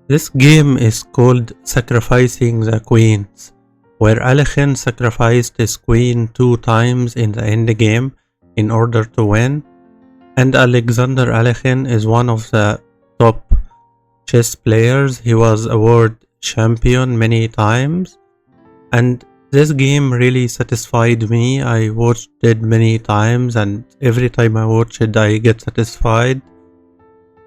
This game is called Sacrificing the Queens, where Alekhine sacrificed his queen 2 times in the endgame in order to win, and Alexander Alekhine is one of the top chess players. He was a world champion many times, and this game really satisfied me. I watched it many times, and every time I watch it I get satisfied.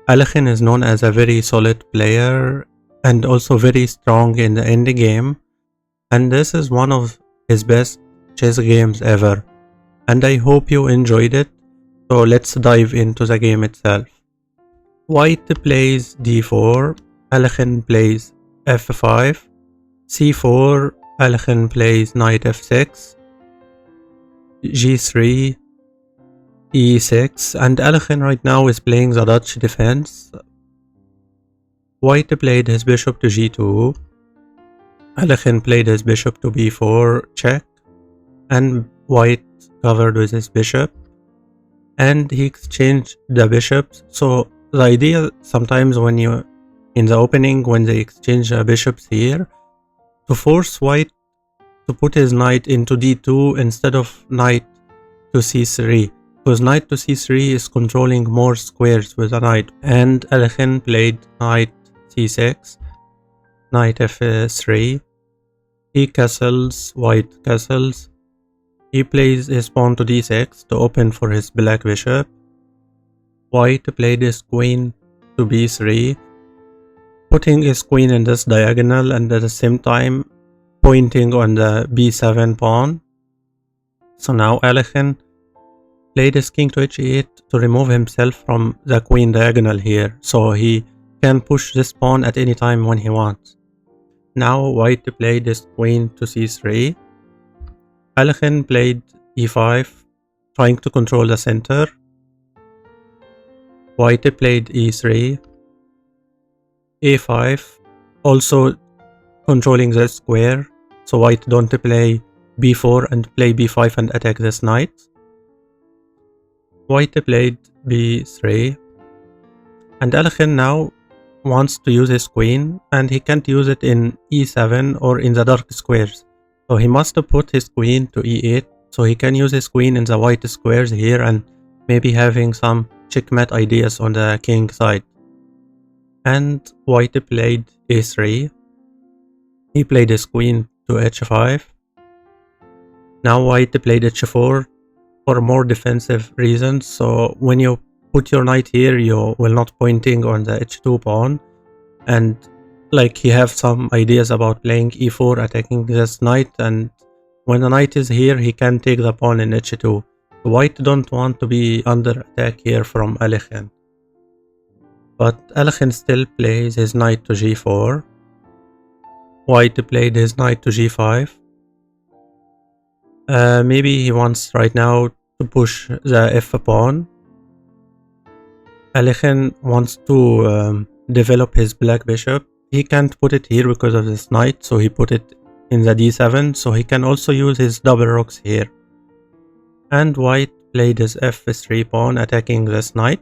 Alekhine is known as a very solid player and also very strong in the endgame, and this is one of his best chess games ever, and I hope you enjoyed it. So let's dive into the game itself. White plays d4, Alekhine plays f5, c4, Alekhine plays knight f6, g3, e6, and Alekhine right now is playing the Dutch defense. White played his bishop to g2, Alekhine played his bishop to b4 check, and White covered with his bishop, and he exchanged the bishops. So the idea sometimes when you in the opening when they exchange the bishops here, to force White to put his knight into d2 instead of knight to c3, because knight to c3 is controlling more squares with a knight. And Alekhine played knight c6, knight f3, he castles, White castles, he plays his pawn to d6 to open for his black bishop. White played his queen to b3, putting his queen in this diagonal and at the same time pointing on the b7 pawn. So now Alekhine played his king to h8 to remove himself from the queen diagonal here, so he can push this pawn at any time when he wants. Now White played his queen to c3, Alekhine played e5, trying to control the center. White played e3, a5, also controlling the square, so White don't play b4 and play b5 and attack this knight. White played b3, and Alekhine now wants to use his queen, and he can't use it in e7 or in the dark squares, so he must put his queen to e8 so he can use his queen in the white squares here and maybe having some checkmate ideas on the king side. And White played a3, he played his queen to h5. Now White played h4 for more defensive reasons, so when you put your knight here you will not pointing on the h2 pawn, and like he have some ideas about playing e4 attacking this knight, and when the knight is here he can take the pawn in h2. White don't want to be under attack here from Alekhine, but Alekhine still plays his knight to g4. White played his knight to g5. Maybe he wants right now to push the f pawn. Alekhine wants to develop his black bishop. He can't put it here because of this knight, so he put it in the d7, so he can also use his double rocks here. And White played his f3 pawn attacking this knight,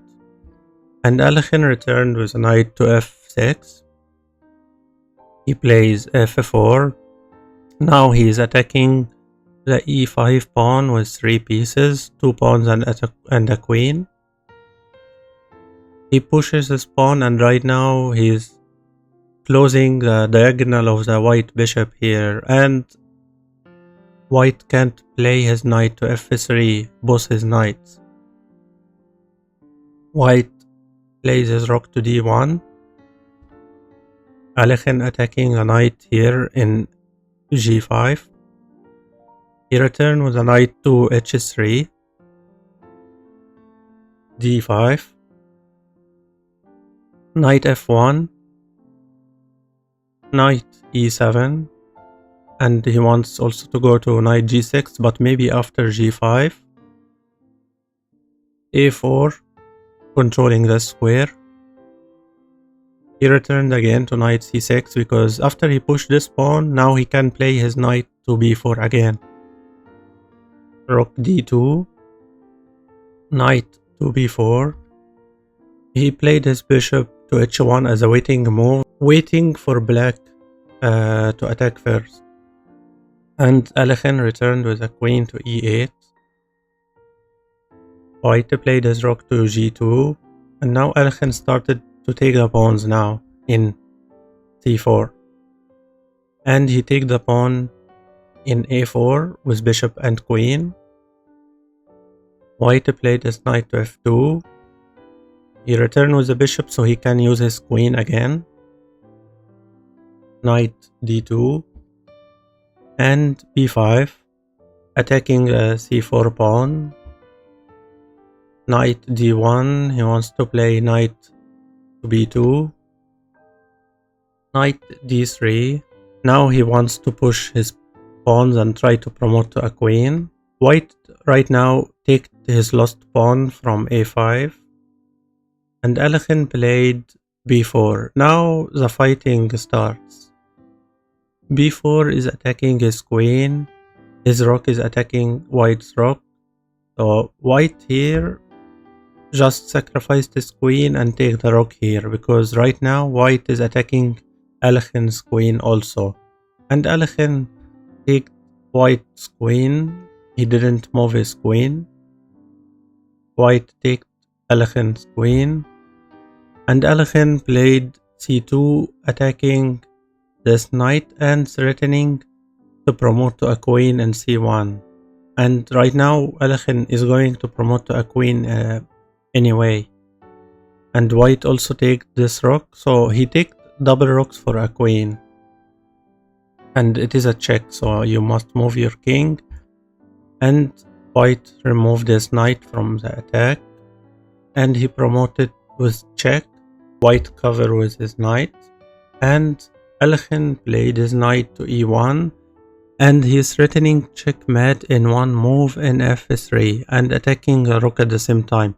and Alekhine returned with a knight to f6. He plays f4. Now he is attacking the e5 pawn with 3 pieces, 2 pawns and a queen. He pushes his pawn, and right now he is closing the diagonal of the white bishop here, and White can't play his knight to f3, both his knights. White plays his rook to d1. Alekhine attacking a knight here in g5. He returned with a knight to h3, d5, knight f1, knight e7, and he wants also to go to knight g6, but maybe after g5, a4, controlling the square. He returned again to knight c6 because after he pushed this pawn, now he can play his knight to b4 again. Rook d2, knight to b4. He played his bishop to h1 as a waiting move, waiting for black to attack first. And Alekhine returned with a queen to e8. White played his rook to g2, and now Alekhine started to take the pawns now in c4. And he take the pawn in a4 with bishop and queen. White played his knight to f2. He returned with the bishop so he can use his queen again. Knight d2 and b5, attacking the c4 pawn. Knight d1, he wants to play knight to b2. Knight d3, now he wants to push his pawns and try to promote to a queen. White right now take his lost pawn from a5. And Alekhine played b4. Now the fighting starts. b4 is attacking his queen. His rook is attacking white's rook. So white here just sacrificed his queen and take the rook here, because right now white is attacking Alekhine's queen also. And Alekhine take white's queen. He didn't move his queen. White take Alekhine's queen. And Alekhine played c2, attacking this knight and threatening to promote to a queen in c1. And right now Alekhine is going to promote to a queen anyway. And white also take this rook, so he take double rooks for a queen. And it is a check, so you must move your king. And white removed his knight from the attack. And he promoted with check. White cover with his knight. And Alekhine played his knight to e1. And he is threatening checkmate in one move in f3 and attacking the rook at the same time.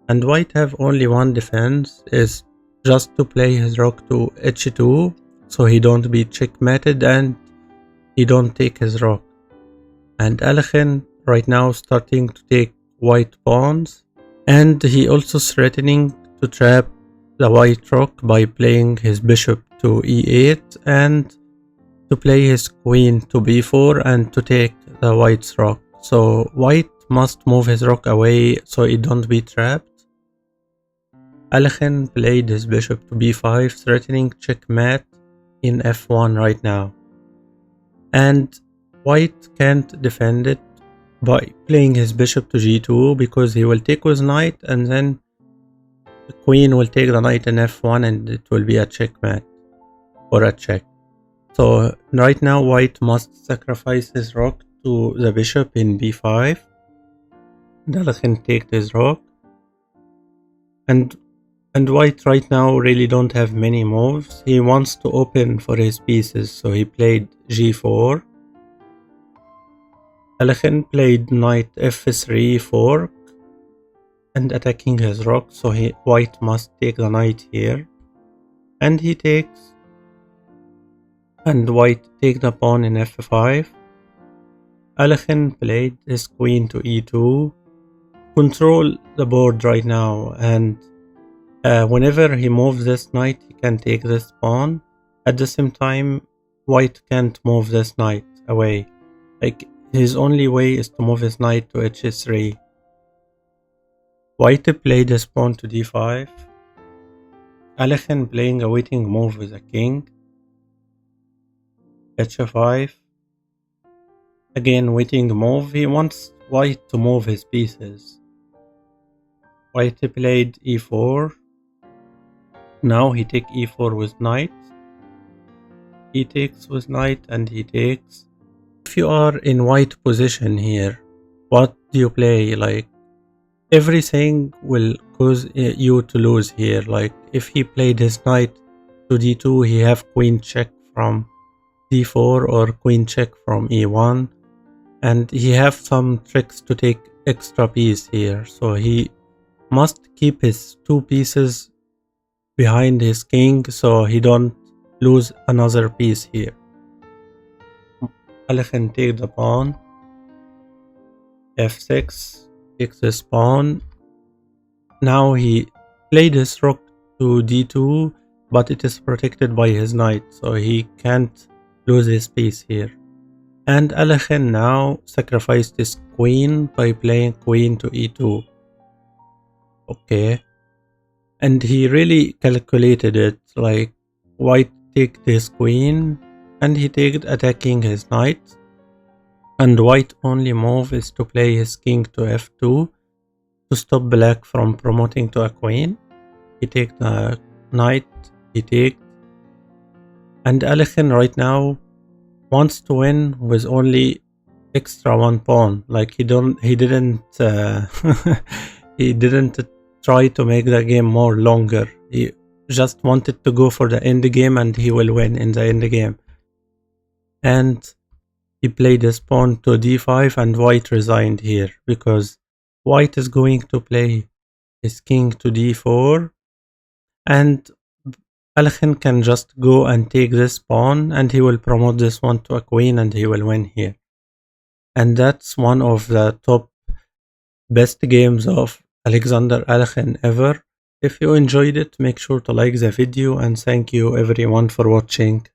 And white have only one defense, is just to play his rook to h2 so he don't be checkmated and he don't take his rook. And Alekhine right now starting to take white pawns, and he also threatening to trap the white rook by playing his bishop to e8 and to play his queen to b4 and to take the white's rook. So white must move his rook away so it don't be trapped. Alekhine played his bishop to b5, threatening checkmate in f1 right now. And white can't defend it by playing his bishop to g2 because he will take with knight and then the queen will take the knight in f1 and it will be a checkmate or a check. So right now white must sacrifice his rook to the bishop in b5. Alekhine take his rook. And white right now really don't have many moves. He wants to open for his pieces, so he played g4. Alekhine played knight f3 fork and attacking his rook, so white must take the knight here. And he takes, and white take the pawn in f5. Alekhine played his queen to e2. Control the board right now, and whenever he moves this knight, he can take this pawn. At the same time, white can't move this knight away. Like, his only way is to move his knight to h3. White played his pawn to d5. Alekhine playing a waiting move with a king. h5. Again, waiting move. He wants white to move his pieces. White played e4. Now he take e4 with knight. He takes with knight and he takes. If you are in white position here, what do you play? Like, everything will cause you to lose here. Like, if he played his knight to d2, he have queen check from d4 or queen check from e1, and he have some tricks to take extra piece here. So he must keep his two pieces behind his king so he don't lose another piece here. Alekhine take the pawn. f6 takes this pawn. Now he played his rook to d2, but it is protected by his knight, so he can't lose his piece here. And Alekhine now sacrificed his queen by playing queen to e2. Okay. And he really calculated it, like white take this queen, and he take attacking his knight. And white only move is to play his king to f2 to stop black from promoting to a queen. He take the knight, he take, and Alekhine right now wants to win with only extra one pawn. Like he didn't he didn't try to make the game more longer. He just wanted to go for the end game, and he will win in the end game. And he played his pawn to d5, and white resigned here because white is going to play his king to d4, and Alekhine can just go and take this pawn, and he will promote this one to a queen, and he will win here. And that's one of the top best games of Alexander Alekhine ever. If you enjoyed it, make sure to like the video, and thank you everyone for watching.